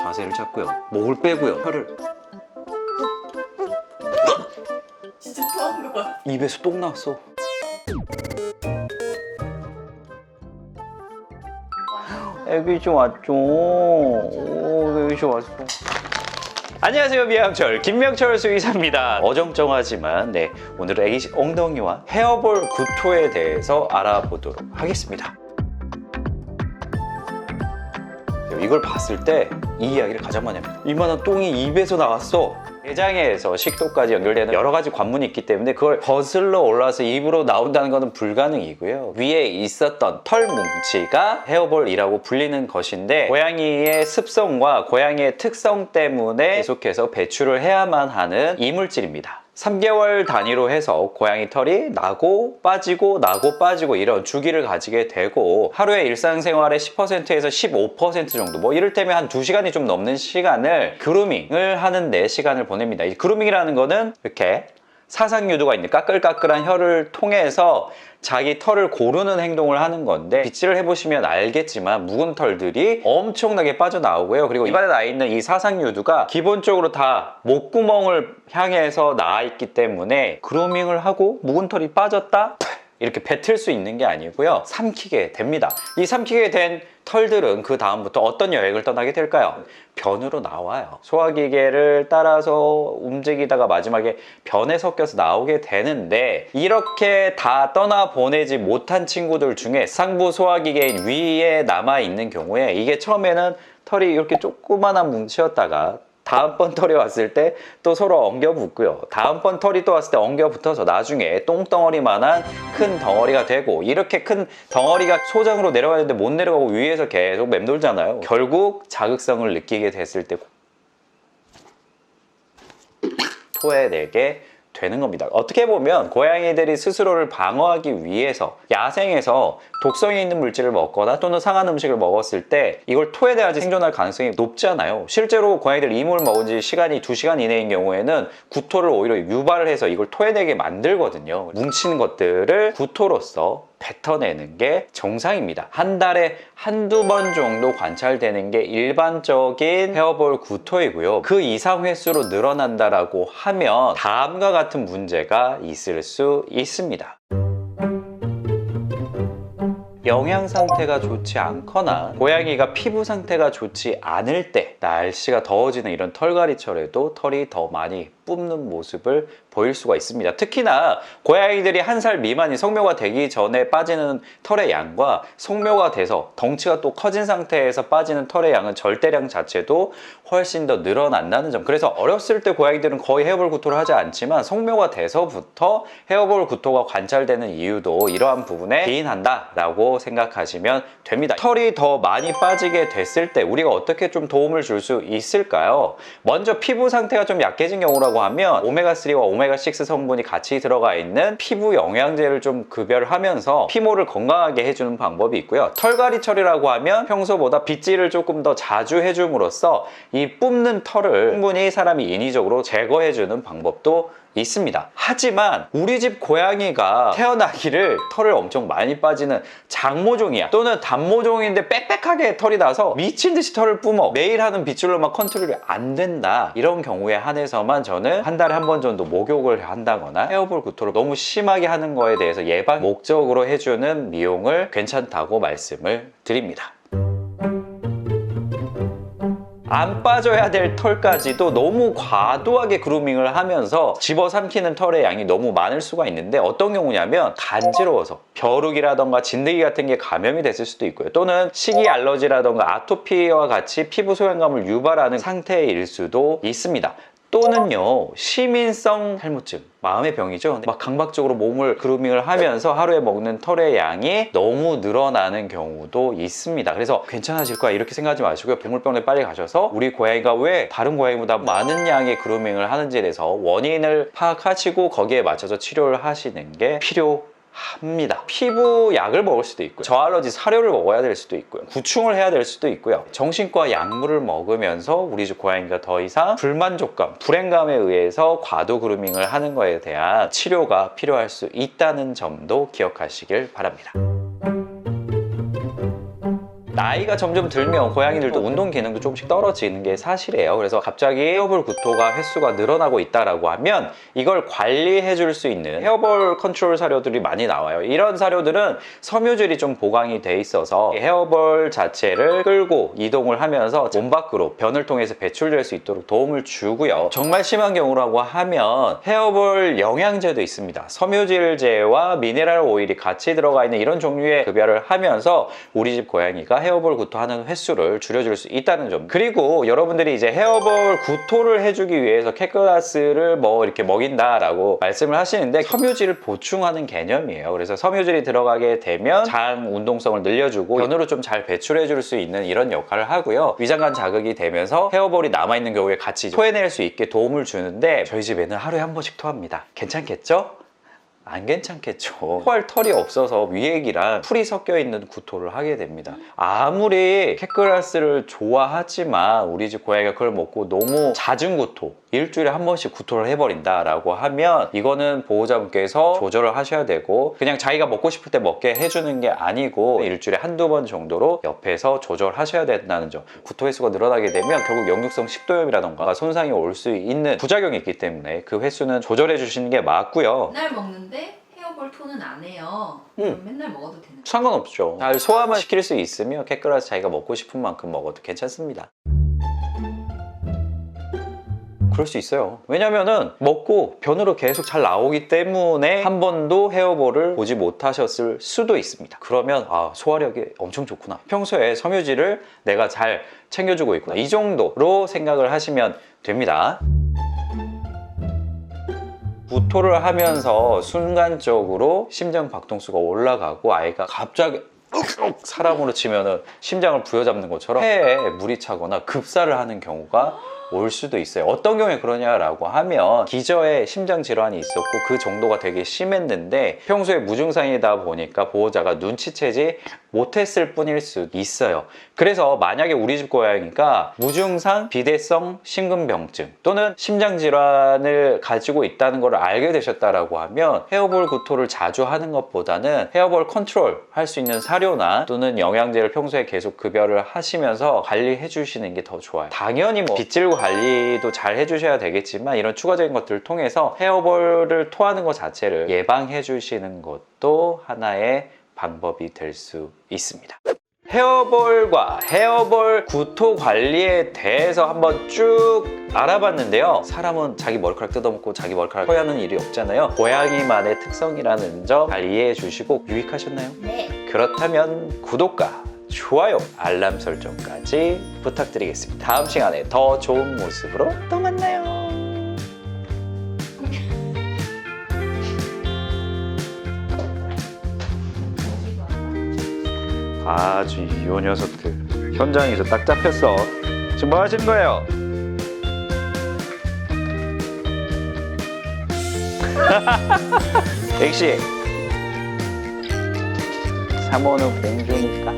자세를 잡고요. 목을 빼고요. 혀를 진짜 토한 거 같아. 입에서 똥 나왔어. 애기 좀 왔죠. 오, 애기 좀 왔어. 안녕하세요, 미양철 김명철 수의사입니다. 어정쩡하지만 오늘은 애기 엉덩이와 헤어볼 구토에 대해서 알아보도록 하겠습니다. 이걸 봤을 때 이 이야기를 가장 많이 합니다. 이만한 똥이 입에서 나왔어. 대장에서 식도까지 연결되는 여러 가지 관문이 있기 때문에 그걸 거슬러 올라와서 입으로 나온다는 것은 불가능이고요. 위에 있었던 털 뭉치가 헤어볼이라고 불리는 것인데, 고양이의 습성과 고양이의 특성 때문에 계속해서 배출을 해야만 하는 이물질입니다. 3개월 단위로 해서 고양이 털이 나고 빠지고 나고 빠지고 이런 주기를 가지게 되고, 하루의 일상생활의 10%에서 15% 정도, 뭐 이를테면 한 2시간이 좀 넘는 시간을 그루밍을 하는 데 시간을 보냅니다. 이 그루밍이라는 거는 이렇게 사상유두가 있는 까끌까끌한 혀를 통해서 자기 털을 고르는 행동을 하는 건데, 빗질을 해보시면 알겠지만 묵은 털들이 엄청나게 빠져나오고요. 그리고 입안에 나 있는 이 사상유두가 기본적으로 다 목구멍을 향해서 나와 있기 때문에 그루밍을 하고 묵은 털이 빠졌다? 이렇게 뱉을 수 있는 게 아니고요. 삼키게 됩니다. 이 삼키게 된 털들은 그 다음부터 어떤 여행을 떠나게 될까요? 변으로 나와요. 소화기계를 따라서 움직이다가 마지막에 변에 섞여서 나오게 되는데, 이렇게 다 떠나보내지 못한 친구들 중에 상부 소화기계인 위에 남아있는 경우에 이게 처음에는 털이 이렇게 조그만한 뭉치였다가 다음번 털이 왔을 때 또 서로 엉겨 붙고요. 다음번 털이 또 왔을 때 엉겨 붙어서 나중에 똥덩어리만한 큰 덩어리가 되고, 이렇게 큰 덩어리가 소장으로 내려가는데 못 내려가고 위에서 계속 맴돌잖아요. 결국 자극성을 느끼게 됐을 때 토해내게 되는 겁니다. 어떻게 보면 고양이들이 스스로를 방어하기 위해서 야생에서 독성이 있는 물질을 먹거나 또는 상한 음식을 먹었을 때 이걸 토해내야지 생존할 가능성이 높잖아요. 실제로 고양이들이 이물을 먹은 지 시간이 2시간 이내인 경우에는 구토를 오히려 유발을 해서 이걸 토해내게 만들거든요. 뭉치는 것들을 구토로서 뱉어내는 게 정상입니다. 한 달에 한두 번 정도 관찰되는 게 일반적인 헤어볼 구토이고요. 그 이상 횟수로 늘어난다라고 하면 다음과 같은 문제가 있을 수 있습니다. 영양 상태가 좋지 않거나 고양이가 피부 상태가 좋지 않을 때, 날씨가 더워지는 이런 털갈이철에도 털이 더 많이 뿜는 모습을 보일 수가 있습니다. 특히나 고양이들이 1살 미만이 성묘가 되기 전에 빠지는 털의 양과 성묘가 돼서 덩치가 또 커진 상태에서 빠지는 털의 양은 절대량 자체도 훨씬 더 늘어난다는 점. 그래서 어렸을 때 고양이들은 거의 헤어볼 구토를 하지 않지만 성묘가 돼서부터 헤어볼 구토가 관찰되는 이유도 이러한 부분에 기인한다 라고 생각하시면 됩니다. 털이 더 많이 빠지게 됐을 때 우리가 어떻게 좀 도움을 줄 수 있을까요? 먼저 피부 상태가 좀 약해진 경우라고 하면 오메가3와 오메가6 성분이 같이 들어가 있는 피부 영양제를 좀 급여하면서 피모를 건강하게 해주는 방법이 있고요. 털갈이철이라고 하면 평소보다 빗질을 조금 더 자주 해줌으로써 이 뿜는 털을 충분히 사람이 인위적으로 제거해주는 방법도 있습니다. 하지만 우리 집 고양이가 태어나기를 털을 엄청 많이 빠지는 장모종이야, 또는 단모종인데 빽빽하게 털이 나서 미친 듯이 털을 뿜어 매일 하는 빗질로만 컨트롤이 안 된다, 이런 경우에 한해서만 저는 한 달에 한 번 정도 목욕을 한다거나 헤어볼 구토를 너무 심하게 하는 거에 대해서 예방 목적으로 해주는 미용을 괜찮다고 말씀을 드립니다. 안 빠져야 될 털까지도 너무 과도하게 그루밍을 하면서 집어삼키는 털의 양이 너무 많을 수가 있는데, 어떤 경우냐면 간지러워서 벼룩이라던가 진드기 같은 게 감염이 됐을 수도 있고요. 또는 식이 알러지라던가 아토피와 같이 피부 소양감을 유발하는 상태일 수도 있습니다. 또는요, 시민성 탈모증, 마음의 병이죠. 막 강박적으로 몸을 그루밍을 하면서 하루에 먹는 털의 양이 너무 늘어나는 경우도 있습니다. 그래서 괜찮아질 거야 이렇게 생각하지 마시고요, 동물병원에 빨리 가셔서 우리 고양이가 왜 다른 고양이보다 많은 양의 그루밍을 하는지에 대해서 원인을 파악하시고 거기에 맞춰서 치료를 하시는 게 필요합니다. 피부 약을 먹을 수도 있고요, 저알러지 사료를 먹어야 될 수도 있고요, 구충을 해야 될 수도 있고요, 정신과 약물을 먹으면서 우리 집 고양이가 더 이상 불만족감, 불행감에 의해서 과도 그루밍을 하는 거에 대한 치료가 필요할 수 있다는 점도 기억하시길 바랍니다. 나이가 점점 들면 고양이들도 운동 기능도 조금씩 떨어지는 게 사실이에요. 그래서 갑자기 헤어볼 구토가 횟수가 늘어나고 있다라고 하면 이걸 관리해 줄 수 있는 헤어볼 컨트롤 사료들이 많이 나와요. 이런 사료들은 섬유질이 좀 보강이 돼 있어서 헤어볼 자체를 끌고 이동을 하면서 몸 밖으로 변을 통해서 배출될 수 있도록 도움을 주고요. 정말 심한 경우라고 하면 헤어볼 영양제도 있습니다. 섬유질제와 미네랄 오일이 같이 들어가 있는 이런 종류의 급여를 하면서 우리 집 고양이가 헤어볼 구토하는 횟수를 줄여줄 수 있다는 점. 그리고 여러분들이 이제 헤어볼 구토를 해주기 위해서 캣글라스를 뭐 이렇게 먹인다라고 말씀을 하시는데 섬유질을 보충하는 개념이에요. 그래서 섬유질이 들어가게 되면 장 운동성을 늘려주고 변으로 좀 잘 배출해줄 수 있는 이런 역할을 하고요. 위장관 자극이 되면서 헤어볼이 남아있는 경우에 같이 토해낼 수 있게 도움을 주는데 저희 집에는 하루에 한 번씩 토합니다. 괜찮겠죠? 안 괜찮겠죠. 토할 털이 없어서 위액이랑 풀이 섞여 있는 구토를 하게 됩니다. 아무리 캣글라스를 좋아하지만 우리 집 고양이가 그걸 먹고 너무 잦은 구토, 일주일에 한 번씩 구토를 해버린다라고 하면 이거는 보호자분께서 조절을 하셔야 되고 그냥 자기가 먹고 싶을 때 먹게 해주는 게 아니고 일주일에 한두 번 정도로 옆에서 조절하셔야 된다는 점. 구토 횟수가 늘어나게 되면 결국 역류성 식도염이라던가 손상이 올 수 있는 부작용이 있기 때문에 그 횟수는 조절해 주시는 게 맞고요. 맨날 먹는데 헤어볼 톤은 안 해요. 그럼 맨날 먹어도 되는 거예요? 상관없죠. 잘 소화만 시킬 수 있으면 캣글라스 자기가 먹고 싶은 만큼 먹어도 괜찮습니다. 그럴 수 있어요. 왜냐면은 먹고 변으로 계속 잘 나오기 때문에 한 번도 헤어볼을 보지 못하셨을 수도 있습니다. 그러면 아, 소화력이 엄청 좋구나. 평소에 섬유질을 내가 잘 챙겨주고 있구나. 이 정도로 생각을 하시면 됩니다. 구토를 하면서 순간적으로 심장 박동수가 올라가고 아이가 갑자기 사람으로 치면은 심장을 부여잡는 것처럼 폐에 물이 차거나 급사를 하는 경우가 올 수도 있어요. 어떤 경우에 그러냐라고 하면 기저에 심장 질환이 있었고 그 정도가 되게 심했는데 평소에 무증상이다 보니까 보호자가 눈치채지 못했을 뿐일 수 있어요. 그래서 만약에 우리 집 고양이가 무증상 비대성 심근병증 또는 심장 질환을 가지고 있다는 걸 알게 되셨다라고 하면 헤어볼 구토를 자주 하는 것보다는 헤어볼 컨트롤 할 수 있는 사료나 또는 영양제를 평소에 계속 급여를 하시면서 관리해 주시는 게 더 좋아요. 당연히 뭐 빗질고 관리도 잘 해주셔야 되겠지만 이런 추가적인 것들을 통해서 헤어볼을 토하는 것 자체를 예방해 주시는 것도 하나의 방법이 될 수 있습니다. 헤어볼과 헤어볼 구토 관리에 대해서 한번 쭉 알아봤는데요. 사람은 자기 머리카락 뜯어먹고 자기 머리카락 토하는 일이 없잖아요. 고양이만의 특성이라는 점 잘 이해해 주시고 유익하셨나요? 네. 그렇다면 구독과 좋아요, 알람 설정까지 부탁드리겠습니다. 다음 시간에 더 좋은 모습으로 또 만나요. 아주 이 녀석들 현장에서 딱 잡혔어. 지금 뭐 하시는 거예요? 엑시 3호는 공주니까